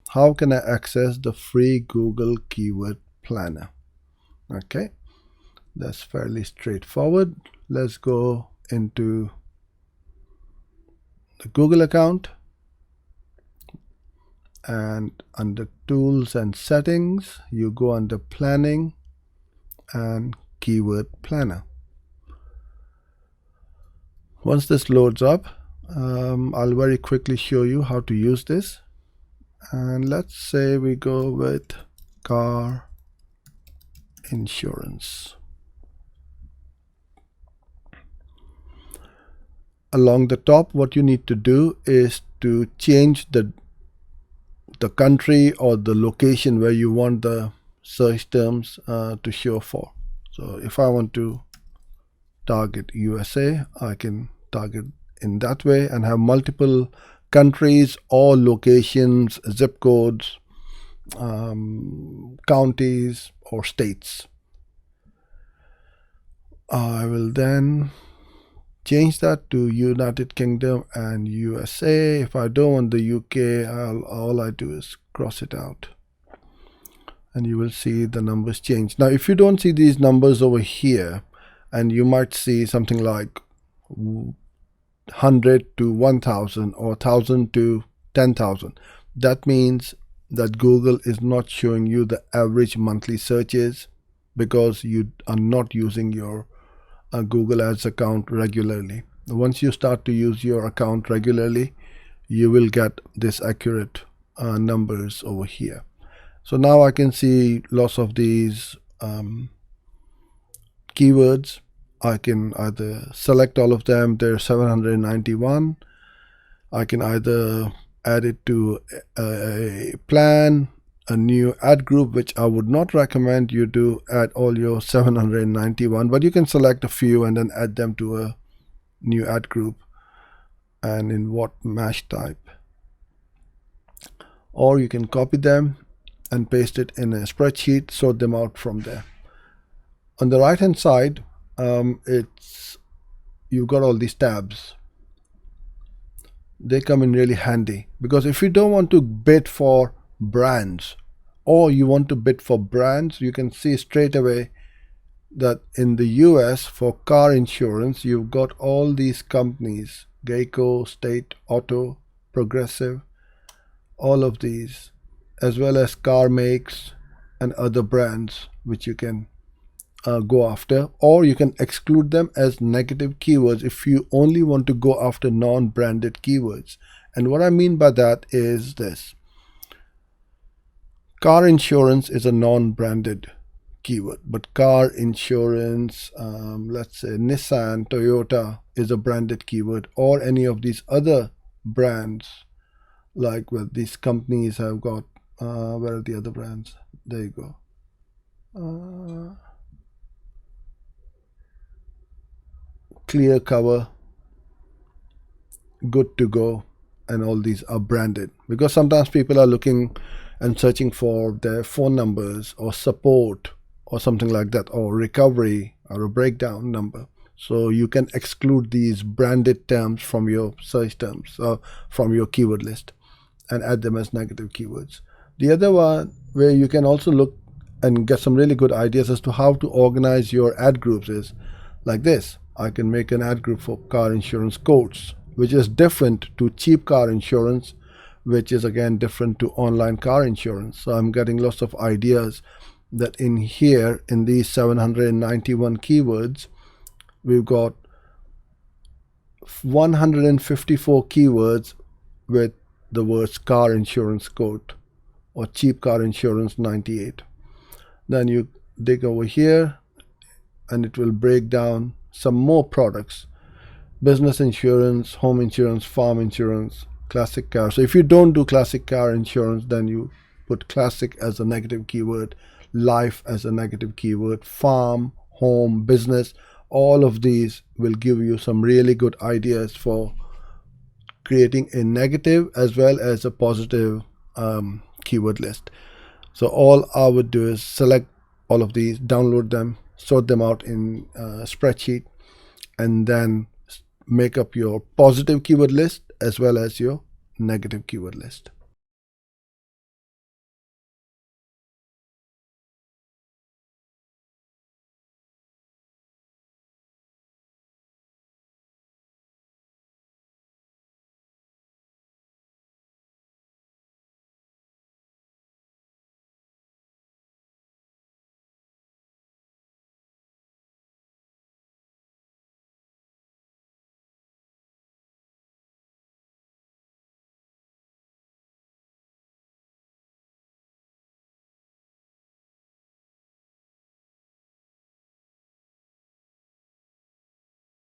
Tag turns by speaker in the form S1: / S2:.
S1: how can I access the free Google Keyword Planner? Okay, that's fairly straightforward. Let's go into the Google account, and under Tools and Settings, you go under Planning and Keyword Planner. Once this loads up, I'll very quickly show you how to use this. And let's say we go with car insurance. Along the top, what you need to do is to change the country or the location where you want the search terms to show for. So if I want to target USA, I can target in that way and have multiple countries or locations, zip codes, counties or states. I will then change that to United Kingdom and USA. If I don't want the UK, all I do is cross it out. And you will see the numbers change. Now, if you don't see these numbers over here, and you might see something like 100 to 1000 or 1000 to 10,000, that means that Google is not showing you the average monthly searches because you are not using your Google Ads account regularly. Once you start to use your account regularly, you will get this accurate numbers over here. So now I can see lots of these keywords. I can either select all of them. There's 791. I can either add it to a plan, a new ad group, which I would not recommend you do add all your 791, but you can select a few and then add them to a new ad group, and in what mesh type. Or you can copy them and paste it in a spreadsheet, sort them out from there. On the right hand side, you've got all these tabs. They come in really handy because if you don't want to bid for brands, or you want to bid for brands, you can see straight away that in the US for car insurance, you've got all these companies: Geico, State, Auto, Progressive, all of these, as well as car makes and other brands which you can go after, or you can exclude them as negative keywords if you only want to go after non-branded keywords. And what I mean by that is this: car insurance is a non-branded keyword, but car insurance, let's say Nissan, Toyota, is a branded keyword, or any of these other brands, like what these companies have got. Where are the other brands? There you go. Clear Cover, Good to Go, and all these are branded, because sometimes people are looking and searching for their phone numbers or support or something like that, or recovery or a breakdown number. So you can exclude these branded terms from your search terms, from your keyword list, and add them as negative keywords. The other one where you can also look and get some really good ideas as to how to organize your ad groups is like this. I can make an ad group for car insurance quotes, which is different to cheap car insurance, which is again different to online car insurance. So I'm getting lots of ideas that in here, in these 791 keywords, we've got 154 keywords with the words car insurance quote or cheap car insurance 98. Then you dig over here and it will break down some more products: business insurance, home insurance, farm insurance, classic car. So if you don't do classic car insurance, then you put classic as a negative keyword, life as a negative keyword, farm, home, business. All of these will give you some really good ideas for creating a negative as well as a positive keyword list. So all I would do is select all of these, download them, sort them out in a spreadsheet, and then make up your positive keyword list as well as your negative keyword list.